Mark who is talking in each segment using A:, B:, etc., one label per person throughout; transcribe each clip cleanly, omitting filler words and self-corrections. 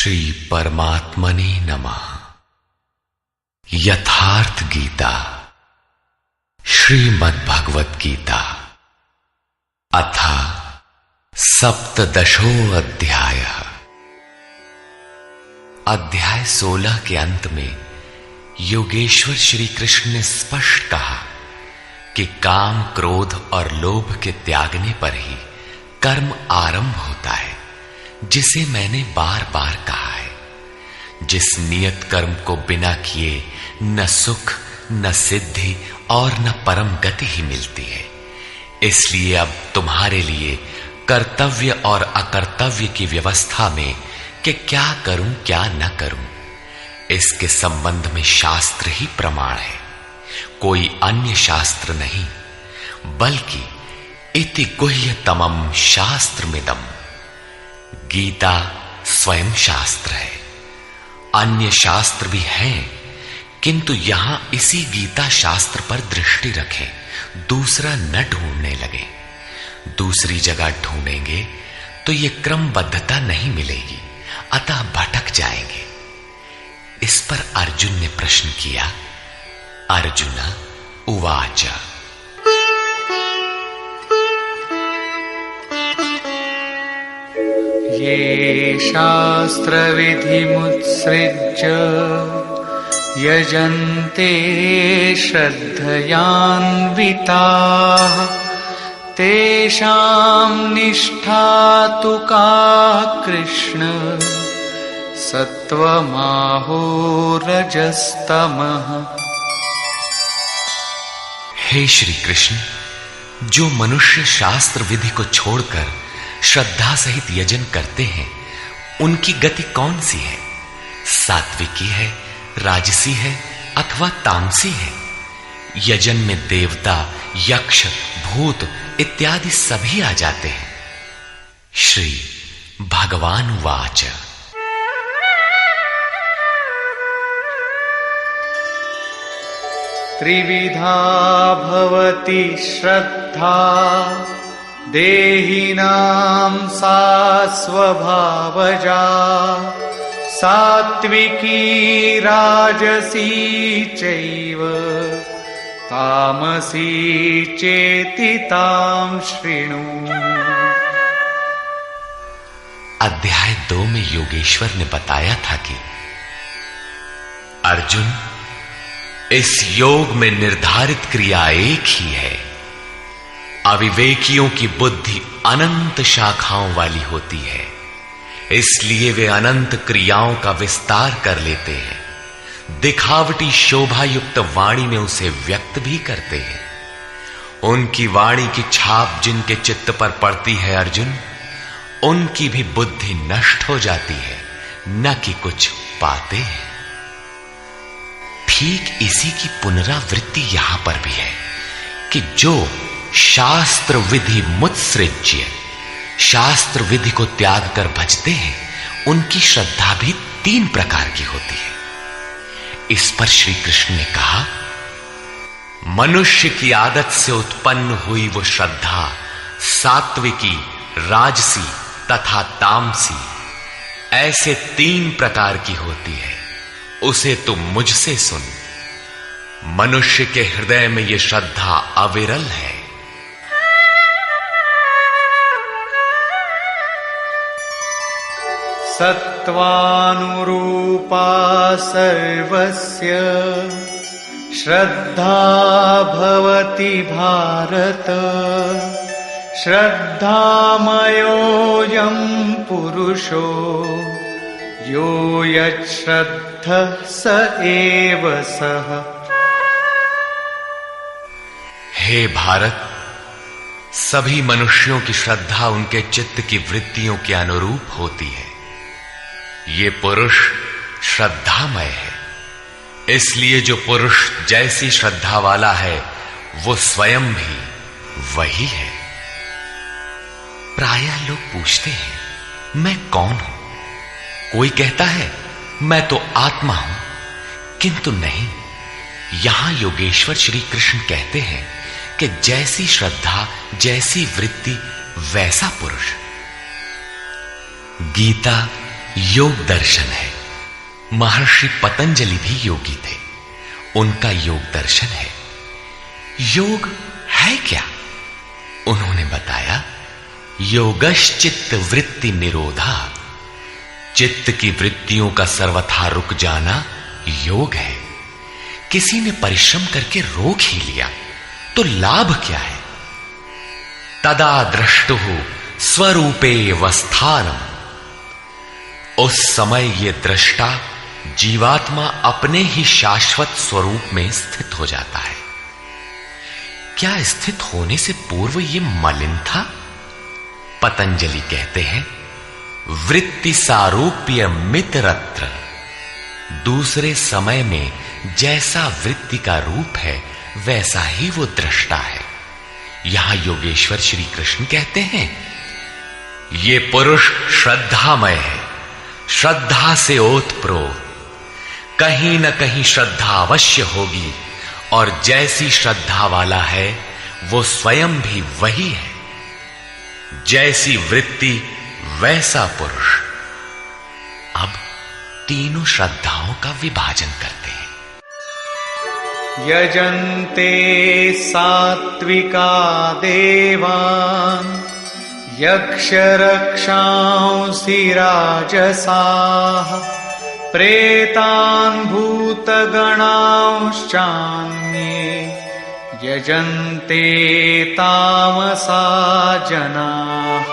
A: श्री परमात्मने नमः। यथार्थ गीता श्रीमद्भगवत गीता अथ सप्तदशो अध्याय। अध्याय 16 के अंत में योगेश्वर श्री कृष्ण ने स्पष्ट कहा कि काम, क्रोध और लोभ के त्यागने पर ही कर्म आरंभ होता है, जिसे मैंने बार बार कहा है। जिस नियत कर्म को बिना किए न सुख, न सिद्धि और न परम गति ही मिलती है। इसलिए अब तुम्हारे लिए कर्तव्य और अकर्तव्य की व्यवस्था में कि क्या करूं क्या न करूं, इसके संबंध में शास्त्र ही प्रमाण है, कोई अन्य शास्त्र नहीं, बल्कि इति गुह्यतमं शास्त्रमिदम्। गीता स्वयं शास्त्र है। अन्य शास्त्र भी हैं, किंतु यहां इसी गीता शास्त्र पर दृष्टि रखें, दूसरा न ढूंढने लगे। दूसरी जगह ढूंढेंगे तो ये क्रमबद्धता नहीं मिलेगी, अतः भटक जाएंगे। इस पर अर्जुन ने प्रश्न किया। अर्जुन उवाच।
B: ये शास्त्रविधिमुत्सृज्य यजन्ते श्रद्धयान्विताः तेषां निष्ठा तु का कृष्ण सत्वमाहो रजस्तमः।
A: हे श्री कृष्ण, जो मनुष्य शास्त्र विधि को छोड़कर श्रद्धा सहित यजन करते हैं, उनकी गति कौन सी है? सात्विकी है, राजसी है अथवा तामसी है? यजन में देवता, यक्ष, भूत इत्यादि सभी आ जाते हैं। श्री भगवान वाच।
B: त्रिविधा भवति श्रद्धा देहिनां सा स्वभावजा सात्विकी राजसी चैव तामसी चेति तां शृणु।
A: अध्याय 2 में योगेश्वर ने बताया था कि अर्जुन, इस योग में निर्धारित क्रिया एक ही है। अविवेकियों की बुद्धि अनंत शाखाओं वाली होती है, इसलिए वे अनंत क्रियाओं का विस्तार कर लेते हैं। दिखावटी शोभा युक्त वाणी में उसे व्यक्त भी करते हैं। उनकी वाणी की छाप जिनके चित्त पर पड़ती है अर्जुन, उनकी भी बुद्धि नष्ट हो जाती है, न कि कुछ पाते हैं। ठीक इसी की पुनरावृत्ति यहां पर भी है कि जो शास्त्र विधि मुत्सृज्य, शास्त्र विधि को त्याग कर भजते हैं, उनकी श्रद्धा भी 3 प्रकार की होती है। इस पर श्री कृष्ण ने कहा, मनुष्य की आदत से उत्पन्न हुई वो श्रद्धा सात्विकी, राजसी तथा तामसी ऐसे 3 प्रकार की होती है। उसे तुम मुझसे सुन। मनुष्य के हृदय में यह श्रद्धा अविरल है।
B: सत्वानुरूपा सर्वस्य श्रद्धा भवति भारत श्रद्धामयोऽयं पुरुषो यो यच्छ्रद्धः स एव सः।
A: हे भारत, सभी मनुष्यों की श्रद्धा उनके चित्त की वृत्तियों के अनुरूप होती है। ये पुरुष श्रद्धामय है, इसलिए जो पुरुष जैसी श्रद्धा वाला है वो स्वयं भी वही है। प्रायः लोग पूछते हैं, मैं कौन हूं? कोई कहता है मैं तो आत्मा हूं, किंतु नहीं। यहां योगेश्वर श्री कृष्ण कहते हैं कि जैसी श्रद्धा, जैसी वृत्ति, वैसा पुरुष। गीता योग दर्शन है। महर्षि पतंजलि भी योगी थे, उनका योग दर्शन है। योग है क्या? उन्होंने बताया, योगश्चित्त वृत्ति निरोधा, चित्त की वृत्तियों का सर्वथा रुक जाना योग है। किसी ने परिश्रम करके रोक ही लिया तो लाभ क्या है? तदा दृष्टुः स्वरूपे वस्थानम, उस समय ये दृष्टा जीवात्मा अपने ही शाश्वत स्वरूप में स्थित हो जाता है। क्या स्थित होने से पूर्व ये मलिन था? पतंजलि कहते हैं, वृत्ति सारूप्य मित्रत्र, दूसरे समय में जैसा वृत्ति का रूप है वैसा ही वो दृष्टा है। यहां योगेश्वर श्री कृष्ण कहते हैं, ये पुरुष श्रद्धामय है, श्रद्धा से ओतप्रोत, कहीं न कहीं श्रद्धा अवश्य होगी, और जैसी श्रद्धा वाला है वो स्वयं भी वही है। जैसी वृत्ति वैसा पुरुष। अब तीनों श्रद्धाओं का विभाजन करते हैं।
B: यजन्ते सात्विका देवान् यक्षरक्षांसि राजसाः प्रेतान् भूतगणांश्चान्ये यजन्ते तामसा जनाः।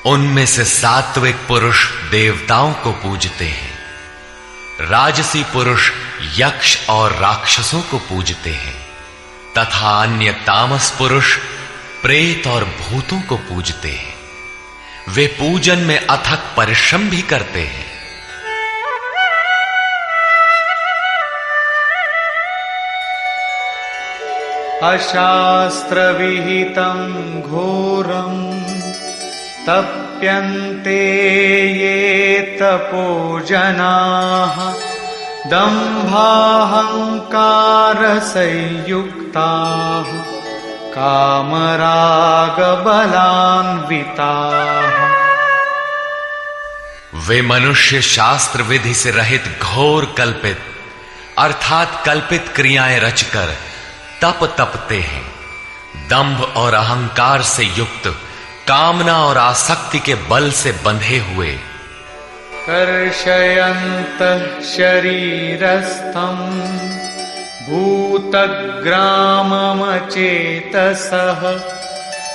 A: उनमें से सात्विक पुरुष देवताओं को पूजते हैं, राजसी पुरुष यक्ष और राक्षसों को पूजते हैं, तथा अन्य तामस पुरुष प्रेत और भूतों को पूजते हैं। वे पूजन में अथक परिश्रम भी करते हैं।
B: अशास्त्र विहितं घोरं तप्यन्ते ये तपोजनाः दम्भाहंकार संयुक्ताः कामरागबलान्विताः।
A: वे मनुष्य शास्त्र विधि से रहित घोर कल्पित अर्थात कल्पित क्रियाएं रचकर तप तपते हैं। दंभ और अहंकार से युक्त, कामना और आसक्ति के बल से बंधे हुए,
B: कर्षयन्तः शरीरस्थं भूतग्राममचेतसः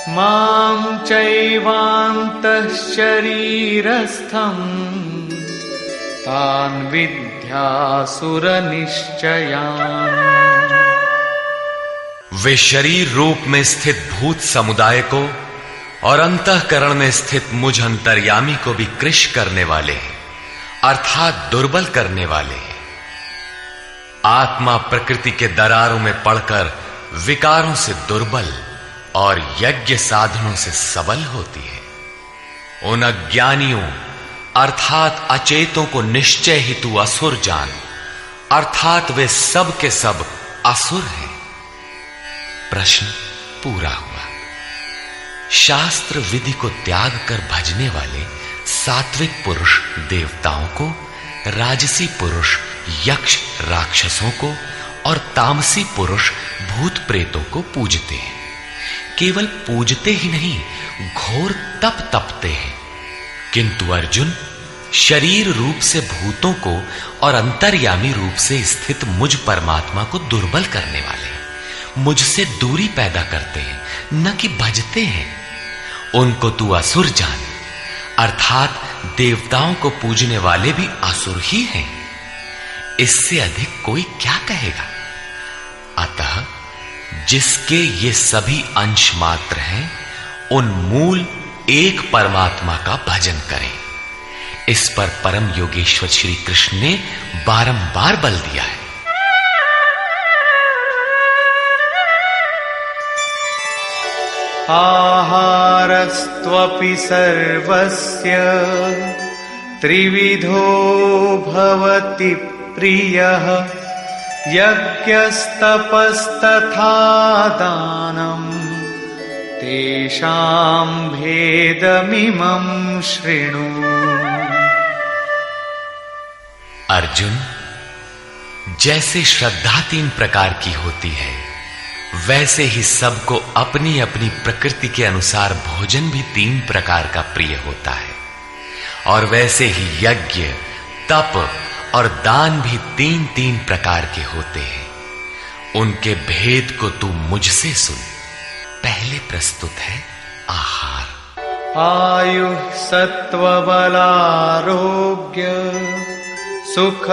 B: मां चैवान्तः शरीरस्थं तान् विद्यासुरनिश्चयान्।
A: वे शरीर रूप में स्थित भूत समुदाय को और अंतःकरण में स्थित मुझ अंतर्यामी को भी कृश करने वाले हैं, अर्थात दुर्बल करने वाले हैं। आत्मा प्रकृति के दरारों में पड़कर विकारों से दुर्बल और यज्ञ साधनों से सबल होती है। उन अज्ञानियों अर्थात अचेतों को निश्चय ही तू असुर जान, अर्थात वे सब के सब असुर हैं। प्रश्न पूरा हुआ। शास्त्र विधि को त्याग कर भजने वाले सात्विक पुरुष देवताओं को, राजसी पुरुष यक्ष राक्षसों को और तामसी पुरुष भूत प्रेतों को पूजते हैं। केवल पूजते ही नहीं, घोर तप तपते हैं। किंतु अर्जुन, शरीर रूप से भूतों को और अंतर्यामी रूप से स्थित मुझ परमात्मा को दुर्बल करने वाले हैं, मुझसे दूरी पैदा करते हैं, न कि भजते हैं। उनको तू असुर जान, अर्थात देवताओं को पूजने वाले भी असुर ही हैं। इससे अधिक कोई क्या कहेगा? अतः जिसके ये सभी अंश मात्र हैं, उन मूल एक परमात्मा का भजन करें। इस पर परम योगेश्वर श्री कृष्ण ने बारंबार बल दिया है।
B: आहारस्त्वपि सर्वस्य त्रिविधो भवति प्रियः यज्ञस्तपस्तथा दानं तेषां भेदमिमं शृणु।
A: अर्जुन, जैसे श्रद्धा 3 प्रकार की होती है, वैसे ही सबको अपनी अपनी प्रकृति के अनुसार भोजन भी 3 प्रकार का प्रिय होता है, और वैसे ही यज्ञ, तप और दान भी 3-3 प्रकार के होते हैं। उनके भेद को तू मुझसे सुन। पहले प्रस्तुत है आहार।
B: आयुः सत्त्वबलारोग्य सुख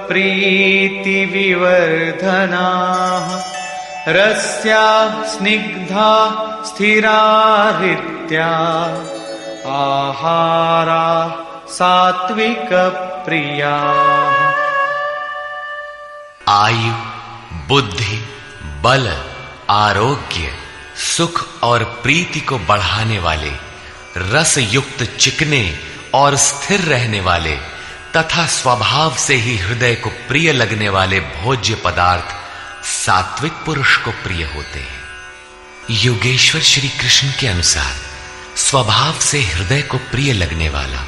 B: प्रीति विवर्धनाः रस्या स्निग्धा स्थिरा हृद्या आहारा सात्विक प्रिया।
A: आयु, बुद्धि, बल, आरोग्य, सुख और प्रीति को बढ़ाने वाले, रस युक्त चिकने और स्थिर रहने वाले तथा स्वभाव से ही हृदय को प्रिय लगने वाले भोज्य पदार्थ सात्विक पुरुष को प्रिय होते हैं। योगेश्वर श्री कृष्ण के अनुसार स्वभाव से हृदय को प्रिय लगने वाला,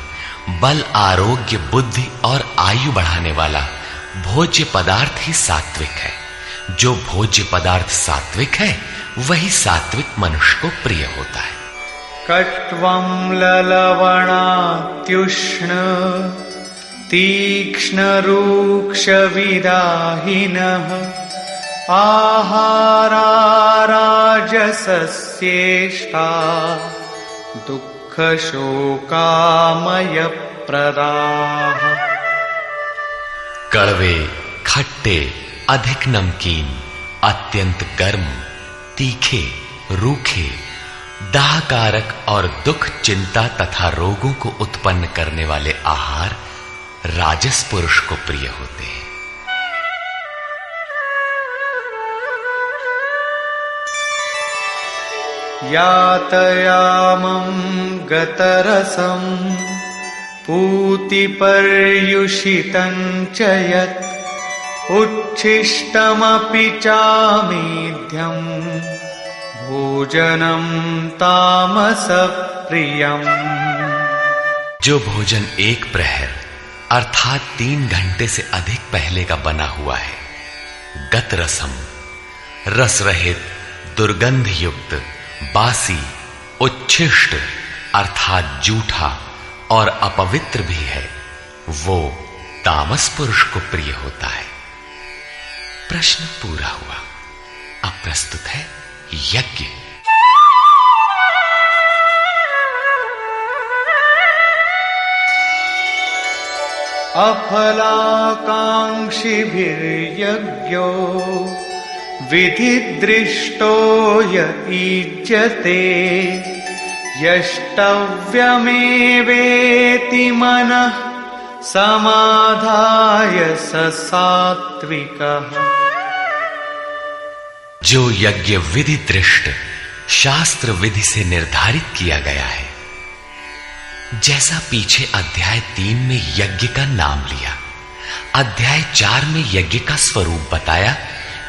A: बल, आरोग्य, बुद्धि और आयु बढ़ाने वाला भोज्य पदार्थ ही सात्विक है। जो भोज्य पदार्थ सात्विक है, वही सात्विक मनुष्य को प्रिय होता है।
B: कट्वं ललवणात्युष्ण तीक्ष्ण रूक्ष विदाहिनः आहारा राजसस्येष्टा दुःख शोकामय प्रदाः।
A: कड़वे, खट्टे, अधिक नमकीन, अत्यंत गर्म, तीखे, रूखे, दाहकारक और दुख, चिंता तथा रोगों को उत्पन्न करने वाले आहार राजस पुरुष को प्रिय होते हैं।
B: यातयामं गतरसं पूतिपर्युषितं च यत् उच्छिष्टमपि चामेध्यं भोजनं तामसप्रियम्।
A: जो भोजन 1 प्रहर अर्थात 3 घंटे से अधिक पहले का बना हुआ है, गत रसम, रस रहित, दुर्गंध युक्त, बासी, उच्छिष्ट अर्थात जूठा और अपवित्र भी है, वो तामस पुरुष को प्रिय होता है। प्रश्न पूरा हुआ। अब प्रस्तुत है यज्ञ।
B: अफलाकांक्षिभिर्यज्ञो विधिदृष्टो य ईज्यते यष्टव्यमेवेति मनः समाधाय स सात्विकः।
A: जो यज्ञ विधि दृष्ट शास्त्र विधि से निर्धारित किया गया है, जैसा पीछे अध्याय 3 में यज्ञ का नाम लिया, अध्याय 4 में यज्ञ का स्वरूप बताया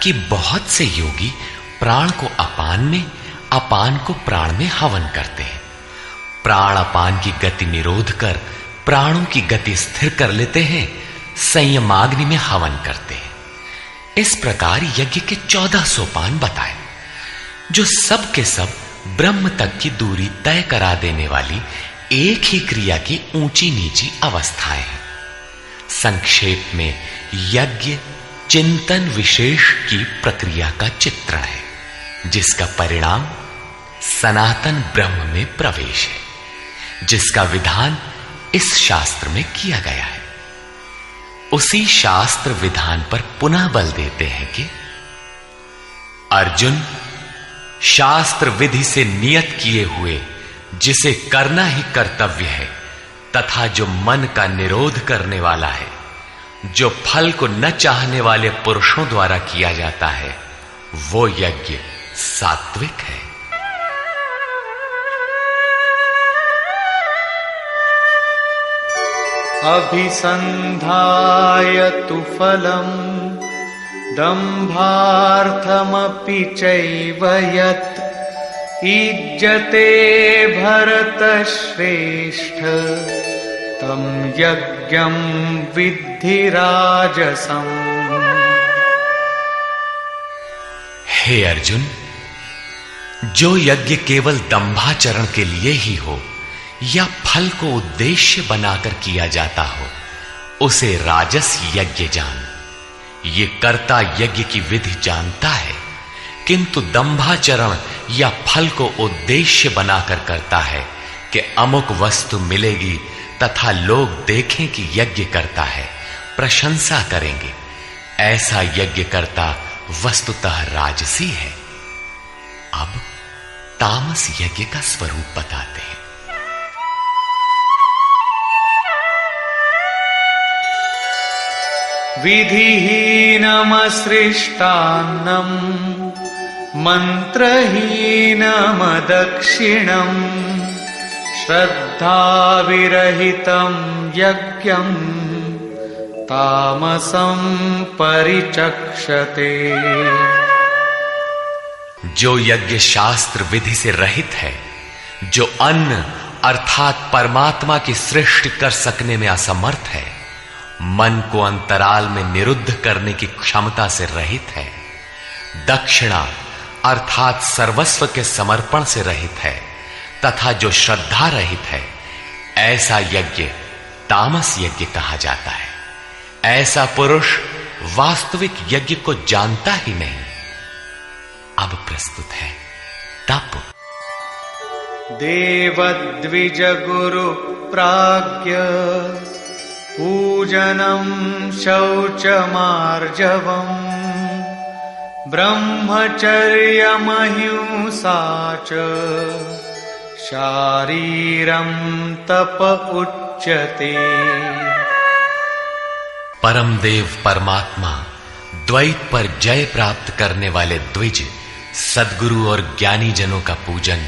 A: कि बहुत से योगी प्राण को अपान में, अपान को प्राण में हवन करते हैं। प्राण अपान की गति निरोध कर प्राणों की गति स्थिर कर लेते हैं, संयमाग्नि में हवन करते हैं। इस प्रकार यज्ञ के 14 सोपान बताए, जो सब के सब ब्रह्म तक की दूरी तय करा देने वाली एक ही क्रिया की ऊंची नीची अवस्थाएं हैं। संक्षेप में यज्ञ चिंतन विशेष की प्रक्रिया का चित्रण है, जिसका परिणाम सनातन ब्रह्म में प्रवेश है, जिसका विधान इस शास्त्र में किया गया है। उसी शास्त्र विधान पर पुनः बल देते हैं कि अर्जुन, शास्त्र विधि से नियत किए हुए जिसे करना ही कर्तव्य है तथा जो मन का निरोध करने वाला है, जो फल को न चाहने वाले पुरुषों द्वारा किया जाता है, वो यज्ञ सात्विक है।
B: अभिसंधाय तु फलम् दम्भार्थमपि चैव यत् ईज्जते भरतश्रेष्ठ तं यज्ञं विद्धि राजसम्।
A: हे अर्जुन, जो यज्ञ केवल दंभाचरण के लिए ही हो या फल को उद्देश्य बनाकर किया जाता हो, उसे राजस यज्ञ जान। ये कर्ता यज्ञ की विधि जानता है, किंतु दंभाचरण या फल को उद्देश्य बनाकर करता है कि अमुक वस्तु मिलेगी तथा लोग देखें कि यज्ञ करता है, प्रशंसा करेंगे, ऐसा यज्ञ करता वस्तुतः राजसी है। अब तामस यज्ञ का स्वरूप बताते हैं।
B: विधिहीनमसृष्टान्नम् मन्त्रहीनमदक्षिणम् श्रद्धाविरहितं यज्ञं तामसं परिचक्षते।
A: जो यज्ञ शास्त्र विधि से रहित है, जो अन्न अर्थात परमात्मा की सृष्टि कर सकने में असमर्थ है, मन को अंतराल में निरुद्ध करने की क्षमता से रहित है, दक्षिणा अर्थात सर्वस्व के समर्पण से रहित है, तथा जो श्रद्धा रहित है, ऐसा यज्ञ तामस यज्ञ कहा जाता है। ऐसा पुरुष वास्तविक यज्ञ को जानता ही नहीं। अब प्रस्तुत है तप।
B: देवद्विज गुरु प्राज्ञ पूजनं शौचमार्जवम् ब्रह्मचर्यमहिंसा च शारीरं तप उच्यते।
A: परम देव परमात्मा द्वैत पर जय प्राप्त करने वाले द्विज सद्गुरु और ज्ञानी जनों का पूजन,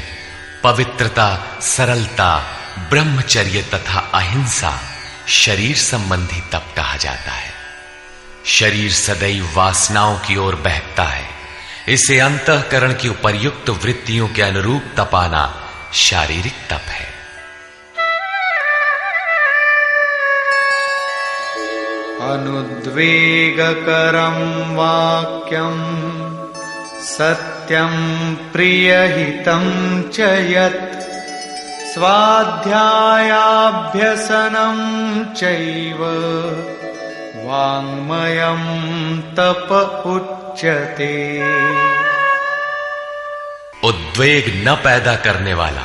A: पवित्रता, सरलता, ब्रह्मचर्य तथा अहिंसा शरीर संबंधी तप कहा जाता है। शरीर सदैव वासनाओं की ओर बहकता है, इसे अंतःकरण की उपर्युक्त वृत्तियों के अनुरूप तपाना शारीरिक तप है।
B: अनुद्वेगकरं वाक्यं सत्यं प्रियहितं च यत् स्वाध्यायाभ्यसनं चैव वाङ्मयं तप उच्यते।
A: उद्वेग न पैदा करने वाला,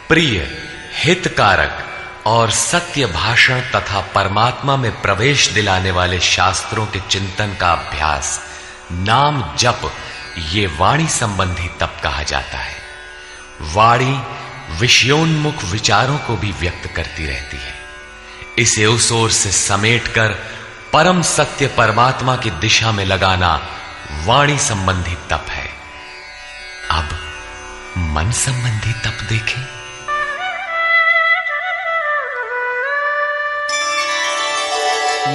A: प्रिय, हितकारक और सत्य भाषण तथा परमात्मा में प्रवेश दिलाने वाले शास्त्रों के चिंतन का अभ्यास, नाम जप, ये वाणी संबंधी तप कहा जाता है। वाणी विषयोन्मुख विचारों को भी व्यक्त करती रहती है। इसे उस ओर से समेटकर परम सत्य परमात्मा की दिशा में लगाना वाणी संबंधी तप है। अब मन संबंधी तप देखें।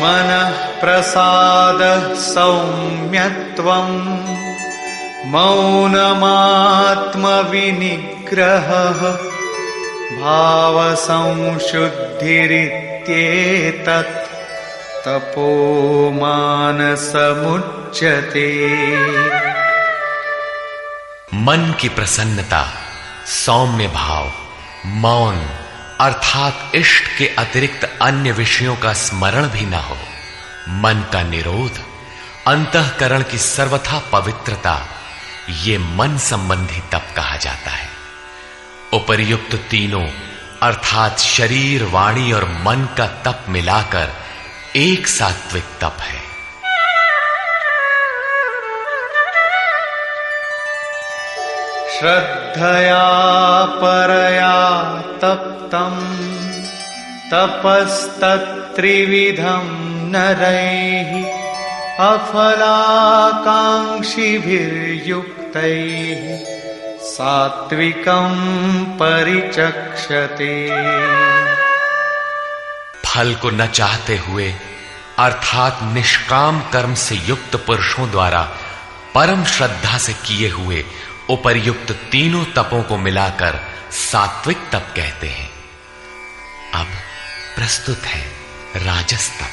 B: मनः प्रसाद सौम्यत्वं मौनमात्मविनिग्रहः भावसंशुद्धिरित्येतत् तपो मानसमुच्यते।
A: मन की प्रसन्नता, सौम्य भाव, मौन अर्थात इष्ट के अतिरिक्त अन्य विषयों का स्मरण भी न हो, मन का निरोध, अंतःकरण की सर्वथा पवित्रता, ये मन संबंधी तप कहा जाता है। उपर्युक्त तीनों अर्थात शरीर, वाणी और मन का तप मिलाकर एक सात्विक तप है।
B: श्रद्धया परया तप्तं तपस्तत्त्रिविधं नरैः अफलाकांक्षिभिर्युक्तैः सात्विकं परिचक्षते।
A: फल को न चाहते हुए अर्थात निष्काम कर्म से युक्त पुरुषों द्वारा परम श्रद्धा से किए हुए उपर्युक्त तीनों तपों को मिलाकर सात्विक तप कहते हैं। अब प्रस्तुत है राजस तप।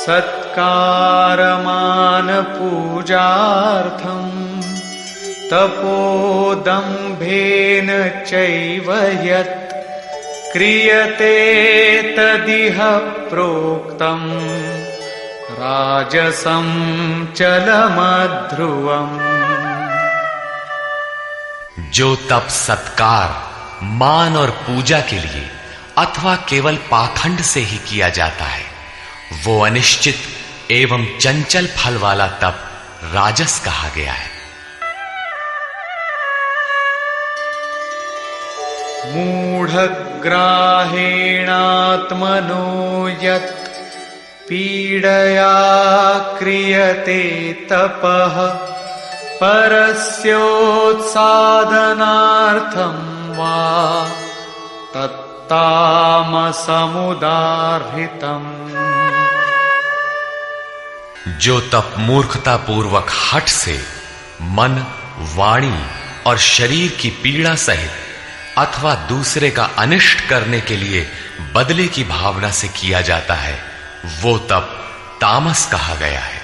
B: सत्कारमान पूजार्थं तपोदम्भेन चैव यत् क्रियते तदिह प्रोक्तम् राजसं चलमध्रुवम्।
A: जो तप सत्कार, मान और पूजा के लिए अथवा केवल पाखंड से ही किया जाता है, वो अनिश्चित एवं चंचल फल वाला तप राजस कहा गया है।
B: मूढ़ग्राहेणात्मनो यत् पीडया क्रियते तपः परस्योत्सादनार्थं वा तत्तामसमुदाहृतम्।
A: जो तप मूर्खता पूर्वक हठ से मन, वाणी और शरीर की पीड़ा सहित अथवा दूसरे का अनिष्ट करने के लिए बदले की भावना से किया जाता है, वो तप तामस कहा गया है।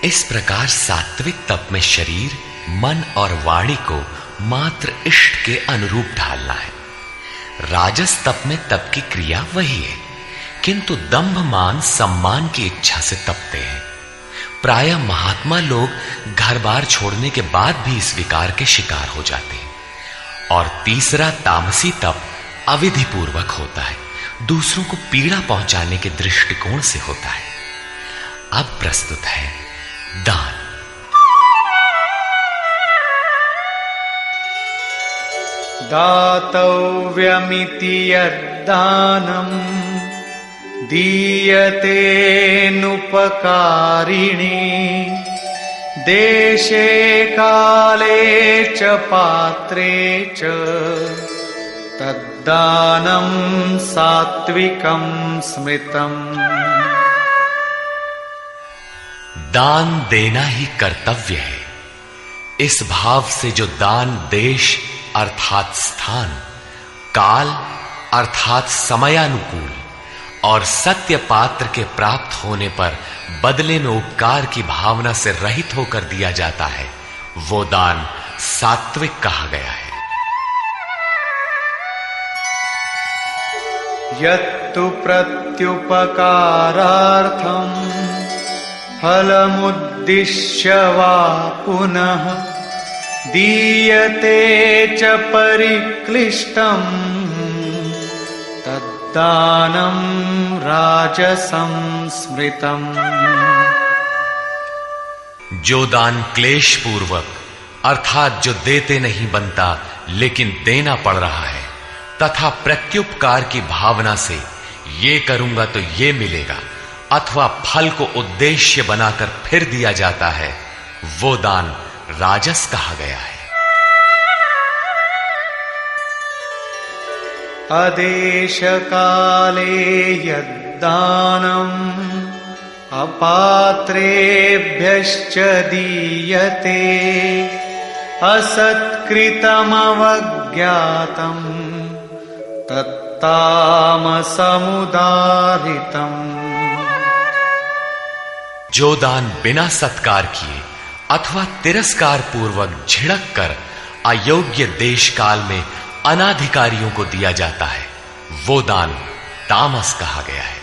A: इस प्रकार सात्विक तप में शरीर, मन और वाणी को मात्र इष्ट के अनुरूप ढालना है। राजस तप में तप की क्रिया वही है, किंतु दंभ मान सम्मान की इच्छा से तपते हैं। प्रायः महात्मा लोग घर बार छोड़ने के बाद भी इस विकार के शिकार हो जाते हैं। और तीसरा तामसी तप अविधि पूर्वक होता है, दूसरों को पीड़ा पहुंचाने के दृष्टिकोण से होता है। अब प्रस्तुत है दान।
B: दातव्यमिति यद्दानम् दीयतेऽनुपकारिणे देशे काले च पात्रे च तद्दानं सात्विकं स्मृतम्।
A: दान देना ही कर्तव्य है। इस भाव से जो दान देश अर्थात स्थान, काल अर्थात समयानुकूल और सत्य पात्र के प्राप्त होने पर बदले में उपकार की भावना से रहित होकर दिया जाता है, वो दान सात्विक कहा गया है।
B: यत्तु प्रत्युपकारार्थं फलमुद्दिश्य वा पुनः दीयते च परिक्लिष्टम् तद्दानं राजसं स्मृतम्।
A: जो दान क्लेश पूर्वक अर्थात जो देते नहीं बनता लेकिन देना पड़ रहा है तथा प्रत्युपकार की भावना से ये करूंगा तो ये मिलेगा अथवा फल को उद्देश्य बनाकर फिर दिया जाता है, वो दान राजस कहा गया है।
B: अदेश काले यद्दानम् अपात्रेभ्यश्च दीयते असत्कृतमवज्ञातम् तत्तामसमुदाहृतम्।
A: जो दान बिना सत्कार किए अथवा तिरस्कार पूर्वक झिड़क कर अयोग्य देश काल में अनाधिकारियों को दिया जाता है, वो दान तामस कहा गया है।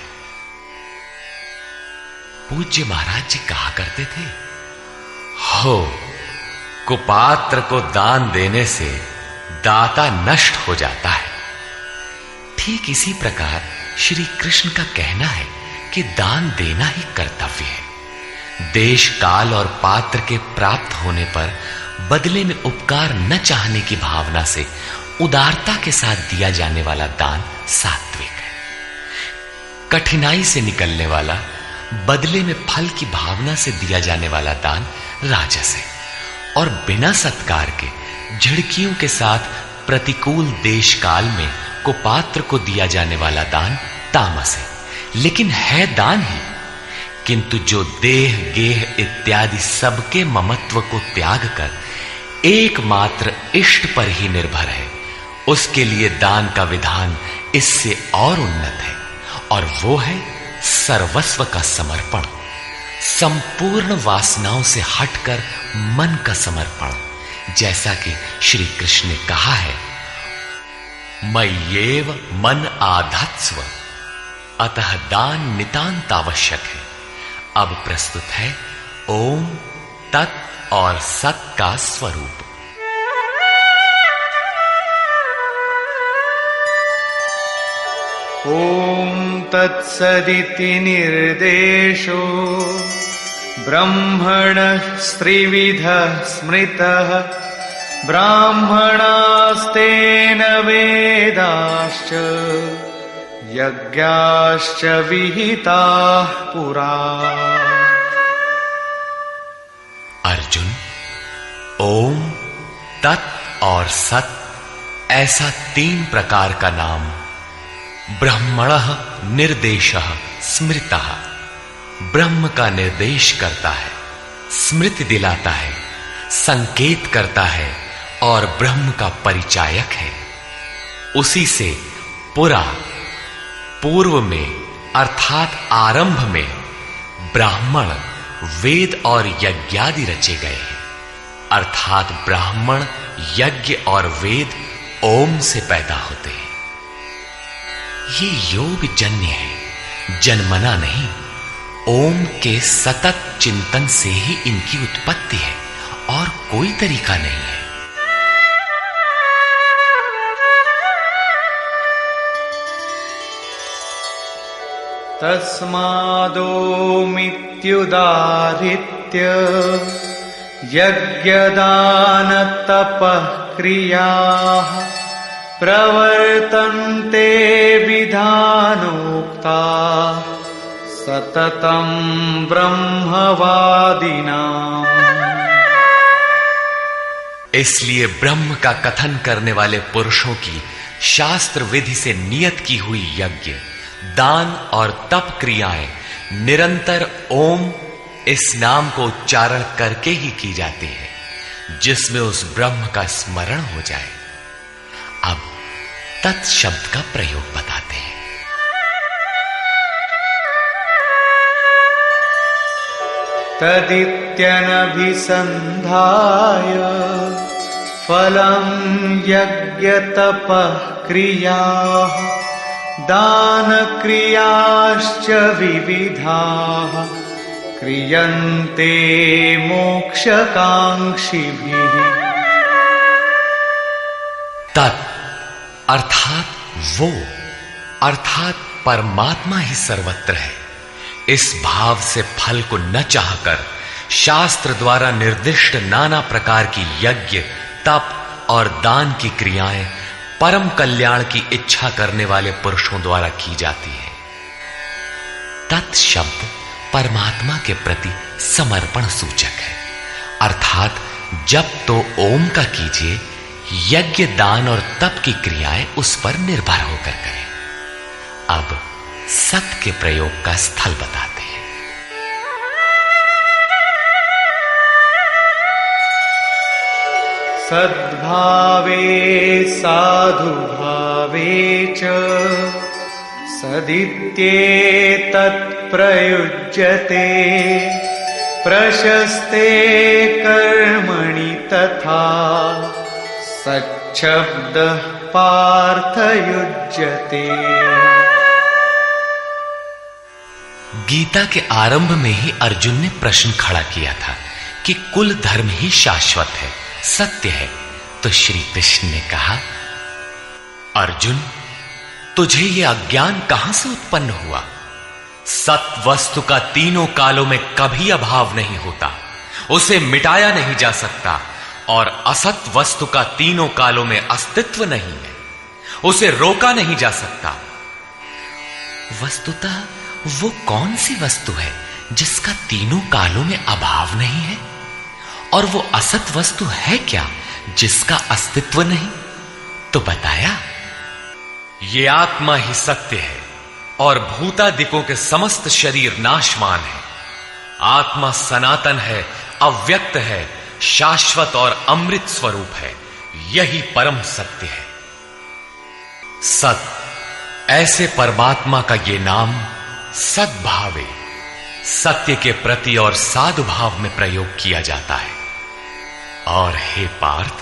A: पूज्य महाराज जी कहा करते थे, हो कुपात्र को दान देने से दाता नष्ट हो जाता है। ठीक इसी प्रकार श्री कृष्ण का कहना है कि दान देना ही कर्तव्य है। देश, काल और पात्र के प्राप्त होने पर बदले में उपकार न चाहने की भावना से उदारता के साथ दिया जाने वाला दान सात्विक है। कठिनाई से निकलने वाला, बदले में फल की भावना से दिया जाने वाला दान राजस है और बिना सत्कार के झिड़कियों के साथ प्रतिकूल देश काल में कुपात्र को दिया जाने वाला दान तामस है, लेकिन है दान ही। किंतु जो देह गेह इत्यादि सबके ममत्व को त्याग कर एकमात्र इष्ट पर ही निर्भर है, उसके लिए दान का विधान इससे और उन्नत है, और वो है सर्वस्व का समर्पण, संपूर्ण वासनाओं से हटकर मन का समर्पण। जैसा कि श्री कृष्ण ने कहा है, मय्येव मन आधत्स्व, अतः दान नितांत आवश्यक है। अब प्रस्तुत है ओम तत् और सत का स्वरूप।
B: ॐ तत्सदिति निर्देशो ब्रह्मणः त्रिविधः स्मृतः ब्राह्मणास्तेन वेदाश्च यज्ञाश्च विहिताः पुरा।
A: अर्जुन, ओम तत् और सत ऐसा 3 प्रकार का नाम ब्रह्मणः निर्देशः स्मृतः, ब्रह्म का निर्देश करता है, स्मृति दिलाता है, संकेत करता है और ब्रह्म का परिचायक है। उसी से पुरा, पूर्व में अर्थात आरंभ में ब्राह्मण, वेद और यज्ञादि रचे गए हैं, अर्थात ब्राह्मण, यज्ञ और वेद ओम से पैदा होते हैं। ये योग जन्य है, जन्मना नहीं। ओम के सतत चिंतन से ही इनकी उत्पत्ति है और कोई तरीका नहीं है।
B: तस्मादोमित्युदाहृत्य यज्ञदान तपः क्रियाः प्रवर्तन्ते विधानोक्ता सततं ब्रह्मवादिनाम्।
A: इसलिए ब्रह्म का कथन करने वाले पुरुषों की शास्त्र विधि से नियत की हुई यज्ञ, दान और तप क्रियाएं निरंतर ओम इस नाम को उच्चारण करके ही की जाती है, जिसमें उस ब्रह्म का स्मरण हो जाए। अब तत् शब्द का प्रयोग बताते हैं।
B: तदित्यनभिसन्धाय फलं यज्ञ तपः क्रियाः दान क्रियाश्च विविधाः क्रियन्ते मोक्षकांक्षिभिः।
A: तत् अर्थात वो, अर्थात परमात्मा ही सर्वत्र है। इस भाव से फल को न चाहकर शास्त्र द्वारा निर्दिष्ट नाना प्रकार की यज्ञ, तप और दान की क्रियाएं परम कल्याण की इच्छा करने वाले पुरुषों द्वारा की जाती है। तत् शब्द परमात्मा के प्रति समर्पण सूचक है, अर्थात जब तो ओम का कीजिए, यज्ञ, दान और तप की क्रियाएं उस पर निर्भर होकर करें। अब सत के प्रयोग का स्थल बताते हैं।
B: सद्भावे साधुभावे च सदित्येतत् प्रयुज्यते प्रशस्ते कर्मणि तथा सच्छब्दः पार्थयुज्यते।
A: गीता के आरंभ में ही अर्जुन ने प्रश्न खड़ा किया था कि कुल धर्म ही शाश्वत है, सत्य है। तो श्री कृष्ण ने कहा, अर्जुन, तुझे यह अज्ञान कहां से उत्पन्न हुआ? सत वस्तु का तीनों कालों में कभी अभाव नहीं होता, उसे मिटाया नहीं जा सकता, और असत वस्तु का तीनों कालों में अस्तित्व नहीं है, उसे रोका नहीं जा सकता। वस्तुतः वो कौन सी वस्तु है जिसका तीनों कालों में अभाव नहीं है? और वो असत वस्तु है क्या जिसका अस्तित्व नहीं? तो बताया, ये आत्मा ही सत्य है और भूतादिकों के समस्त शरीर नाशवान है, आत्मा सनातन है, अव्यक्त है, शाश्वत और अमृत स्वरूप है। यही परम सत्य है। सत, ऐसे परमात्मा का ये नाम सद्भावे, सत्य के प्रति और साधु भाव में प्रयोग किया जाता है। और हे पार्थ,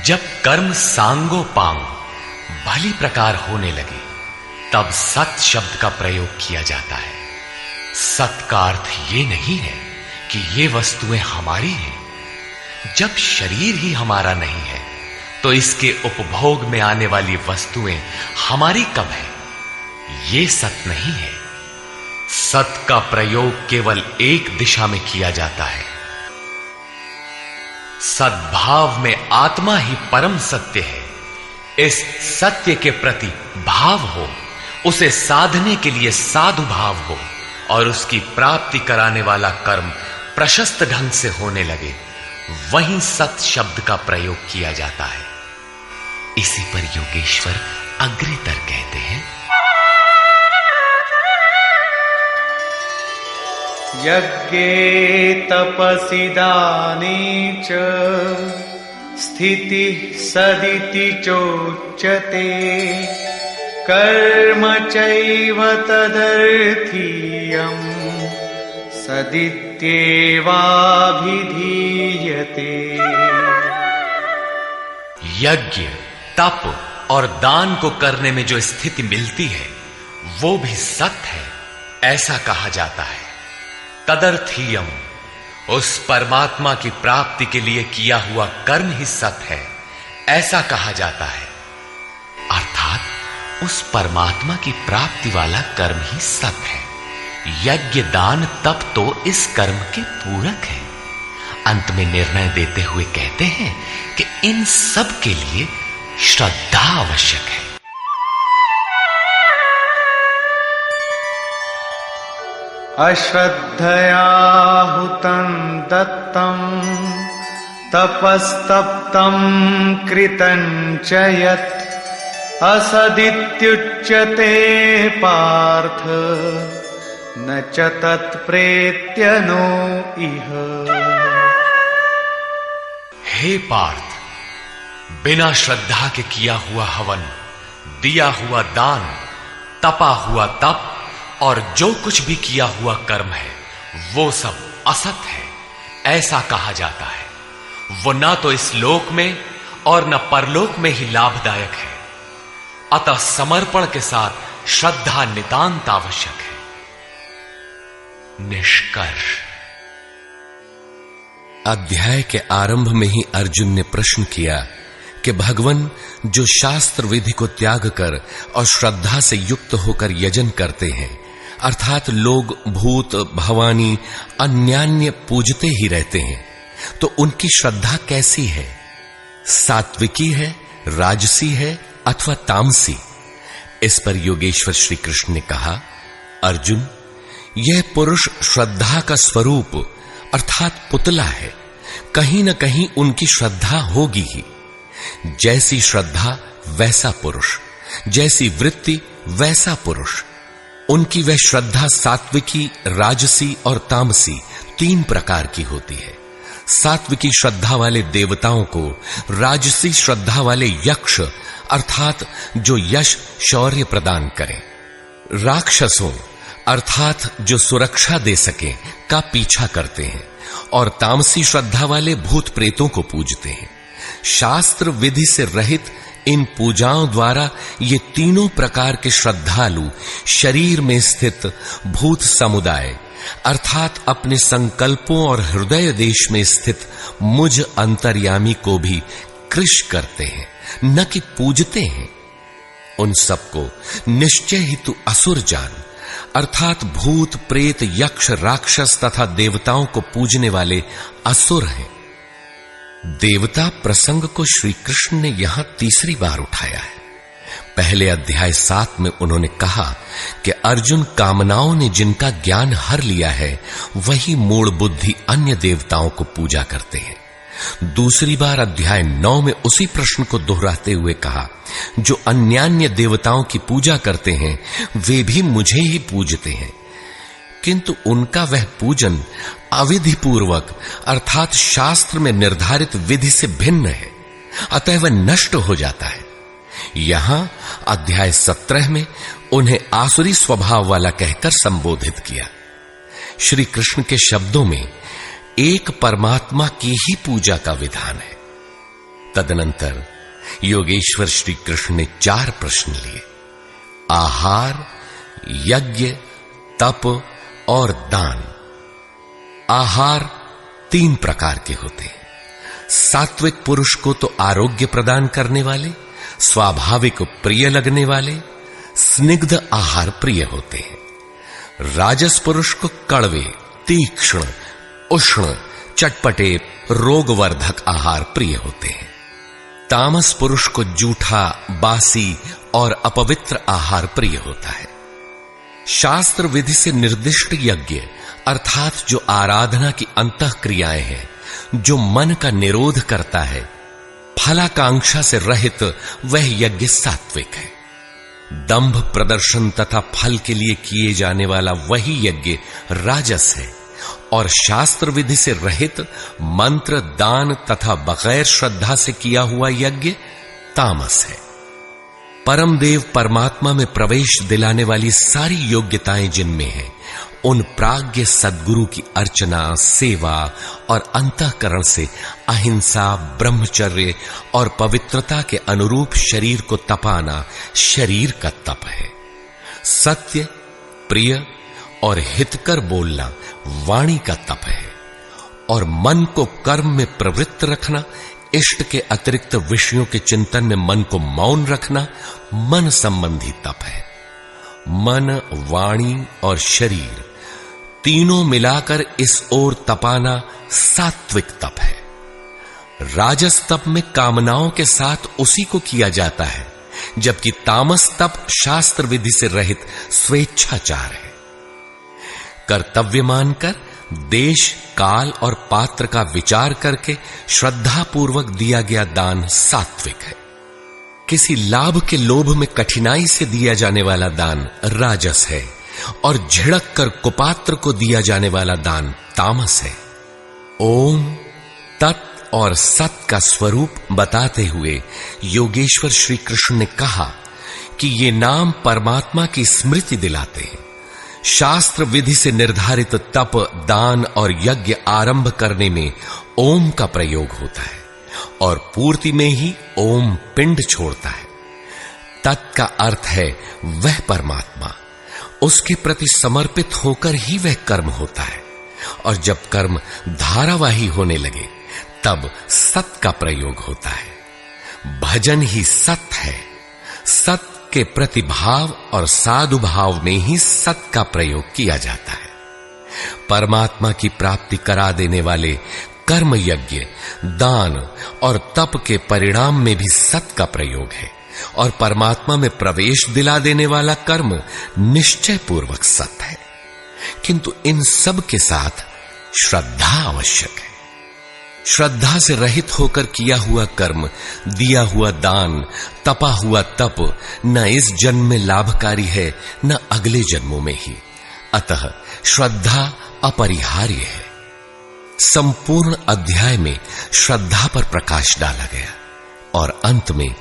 A: जब कर्म सांगो पांग भली प्रकार होने लगे, तब सत शब्द का प्रयोग किया जाता है। सत का अर्थ ये नहीं है कि ये वस्तुएं हमारी हैं। जब शरीर ही हमारा नहीं है, तो इसके उपभोग में आने वाली वस्तुएं हमारी कब है? ये सत नहीं है। सत का प्रयोग केवल एक दिशा में किया जाता है। सद्भाव में आत्मा ही परम सत्य है। इस सत्य के प्रति भाव हो, उसे साधने के लिए साधु भाव हो और उसकी प्राप्ति कराने वाला कर्म प्रशस्त ढंग से होने लगे, वहीं सत शब्द का प्रयोग किया जाता है। इसी पर योगेश्वर अग्रेतर कहते हैं,
B: यज्ञे तपसि दाने च स्थितिः सदिति चोच्यते कर्म चैव तदर्थीयम् सदित्येवाभिधीयते।
A: यज्ञ, तप और दान को करने में जो स्थिति मिलती है वो भी सत्य है, ऐसा कहा जाता है। तदर्थीयम, उस परमात्मा की प्राप्ति के लिए किया हुआ कर्म ही सत्य है, ऐसा कहा जाता है। अर्थात उस परमात्मा की प्राप्ति वाला कर्म ही सत्य है। यज्ञ, दान, तप तो इस कर्म के पूरक है। अंत में निर्णय देते हुए कहते हैं कि इन सब के लिए श्रद्धा आवश्यक है।
B: अश्रद्धया हुतं दत्तं तपस्तप्तं कृतं च यत् असदित्युच्यते पार्थ न च तत्प्रेत्य नो इह।
A: हे पार्थ, बिना श्रद्धा के किया हुआ हवन, दिया हुआ दान, तपा हुआ तप और जो कुछ भी किया हुआ कर्म है वो सब असत है, ऐसा कहा जाता है। वो ना तो इस लोक में और न परलोक में ही लाभदायक है। अतः समर्पण के साथ श्रद्धा नितांत आवश्यक है। निष्कर्ष,
C: अध्याय के आरंभ में ही अर्जुन ने प्रश्न किया कि भगवान जो शास्त्र विधि को त्याग कर और श्रद्धा से युक्त होकर यजन करते हैं, अर्थात लोग भूत भवानी अन्यान्य पूजते ही रहते हैं, तो उनकी श्रद्धा कैसी है? सात्विकी है, राजसी है अथवा तामसी? इस पर योगेश्वर श्री कृष्ण ने कहा, अर्जुन, यह पुरुष श्रद्धा का स्वरूप अर्थात पुतला है। कहीं न कहीं उनकी श्रद्धा होगी ही। जैसी श्रद्धा वैसा पुरुष, जैसी वृत्ति वैसा पुरुष। उनकी वह श्रद्धा सात्विकी, राजसी और तामसी तीन प्रकार की होती है। सात्विकी श्रद्धा वाले देवताओं को राजसी श्रद्धा वाले यक्ष अर्थात जो यश शौर्य प्रदान करें, राक्षसों अर्थात जो सुरक्षा दे सके का पीछा करते हैं, और तामसी श्रद्धा वाले भूत प्रेतों को पूजते हैं। शास्त्र विधि से रहित इन पूजाओं द्वारा ये तीनों प्रकार के श्रद्धालु शरीर में स्थित भूत समुदाय अर्थात अपने संकल्पों और हृदय देश में स्थित मुझ अंतर्यामी को भी कृश करते हैं, न कि पूजते हैं। उन सबको निश्चय ही तू असुर जान, अर्थात भूत प्रेत यक्ष राक्षस तथा देवताओं को पूजने वाले असुर हैं। देवता प्रसंग को श्री कृष्ण ने यहां तीसरी बार उठाया है। पहले अध्याय 7 में उन्होंने कहा कि अर्जुन, कामनाओं ने जिनका ज्ञान हर लिया है वही मूढ़ बुद्धि अन्य देवताओं को पूजा करते हैं। दूसरी बार अध्याय 9 में उसी प्रश्न को दोहराते हुए कहा, जो अन्यान्य देवताओं की पूजा करते हैं वे भी मुझे ही पूजते हैं। किंतु उनका वह पूजन अविधि पूर्वक अर्थात शास्त्र में निर्धारित विधि से भिन्न है, अतः वह नष्ट हो जाता है। यहां अध्याय 17 में उन्हें आसुरी स्वभाव वाला कहकर संबोधित किया। श्री कृष्ण के शब्दों में एक परमात्मा की ही पूजा का विधान है। तदनंतर योगेश्वर श्री कृष्ण ने 4 प्रश्न लिए। आहार, यज्ञ, तप और दान। आहार 3 प्रकार के होते हैं। सात्विक पुरुष को तो आरोग्य प्रदान करने वाले, स्वाभाविक प्रिय लगने वाले स्निग्ध आहार प्रिय होते हैं। राजस पुरुष को कड़वे, तीक्ष्ण, उष्ण, चटपटे, रोगवर्धक आहार प्रिय होते हैं। तामस पुरुष को जूठा, बासी और अपवित्र आहार प्रिय होता है। शास्त्र विधि से निर्दिष्ट यज्ञ अर्थात जो आराधना की अंतः क्रियाएं हैं, जो मन का निरोध करता है, फलाकांक्षा से रहित, वह यज्ञ सात्विक है। दंभ प्रदर्शन तथा फल के लिए किए जाने वाला वही यज्ञ राजस है, और शास्त्र विधि से रहित मंत्र, दान तथा बगैर श्रद्धा से किया हुआ यज्ञ तामस है। परमदेव परमात्मा में प्रवेश दिलाने वाली सारी योग्यताएं जिनमें हैं, उन प्राज्ञ सद्गुरु की अर्चना, सेवा और अंतःकरण से अहिंसा, ब्रह्मचर्य और पवित्रता के अनुरूप शरीर को तपाना शरीर का तप है। सत्य, प्रिय और हितकर बोलना वाणी का तप है, और मन को कर्म में प्रवृत्त रखना, इष्ट के अतिरिक्त विषयों के चिंतन में मन को मौन रखना मन संबंधी तप है। मन, वाणी और शरीर तीनों मिलाकर इस ओर तपाना सात्विक तप है। राजस तप में कामनाओं के साथ उसी को किया जाता है, जबकि तामस तप शास्त्र विधि से रहित स्वेच्छाचार है। कर्तव्य मानकर देश, काल और पात्र का विचार करके श्रद्धापूर्वक दिया गया दान सात्विक है। किसी लाभ के लोभ में कठिनाई से दिया जाने वाला दान राजस है, और झिड़क कर कुपात्र को दिया जाने वाला दान तामस है। ओम, तत् और सत का स्वरूप बताते हुए योगेश्वर श्री कृष्ण ने कहा कि ये नाम परमात्मा की स्मृति दिलाते हैं। शास्त्र विधि से निर्धारित तप, दान और यज्ञ आरंभ करने में ओम का प्रयोग होता है, और पूर्ति में ही ओम पिंड छोड़ता है। तत् का अर्थ है वह परमात्मा, उसके प्रति समर्पित होकर ही वह कर्म होता है, और जब कर्म धारावाही होने लगे तब सत का प्रयोग होता है। भजन ही सत है। सत के प्रतिभाव और साधु भाव में ही सत का प्रयोग किया जाता है। परमात्मा की प्राप्ति करा देने वाले कर्म, यज्ञ, दान और तप के परिणाम में भी सत का प्रयोग है, और परमात्मा में प्रवेश दिला देने वाला कर्म निश्चय पूर्वक सत है। किंतु इन सब के साथ श्रद्धा आवश्यक है। श्रद्धा से रहित होकर किया हुआ कर्म, दिया हुआ दान, तपा हुआ तप न इस जन्म में लाभकारी है, न अगले जन्मों में ही। अतः श्रद्धा अपरिहार्य है। संपूर्ण अध्याय में श्रद्धा पर प्रकाश डाला गया, और अंत में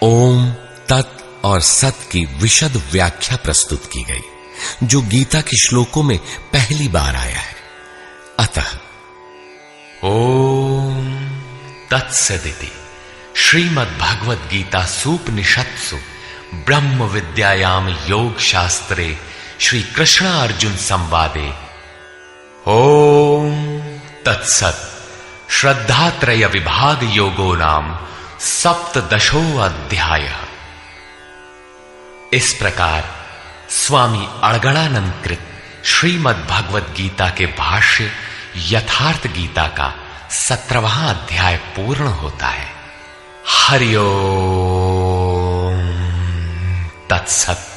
C: ओम, तत् और सत की विशद व्याख्या प्रस्तुत की गई, जो गीता के श्लोकों में पहली बार आया है। अतः
A: ओम तत्सदिति श्रीमद्भगवद गीता सूपनिषत्सु ब्रह्म विद्यायाम योग शास्त्रे श्री कृष्ण अर्जुन संवादे ओम तत्सत् श्रद्धात्रय विभाग योगो नाम सप्तदशो अध्याय। इस प्रकार स्वामी अड़गड़ानंद कृत श्रीमद्भगवद गीता के भाष्य यथार्थ गीता का 17वां अध्याय पूर्ण होता है। हरि ओम तत्सत्।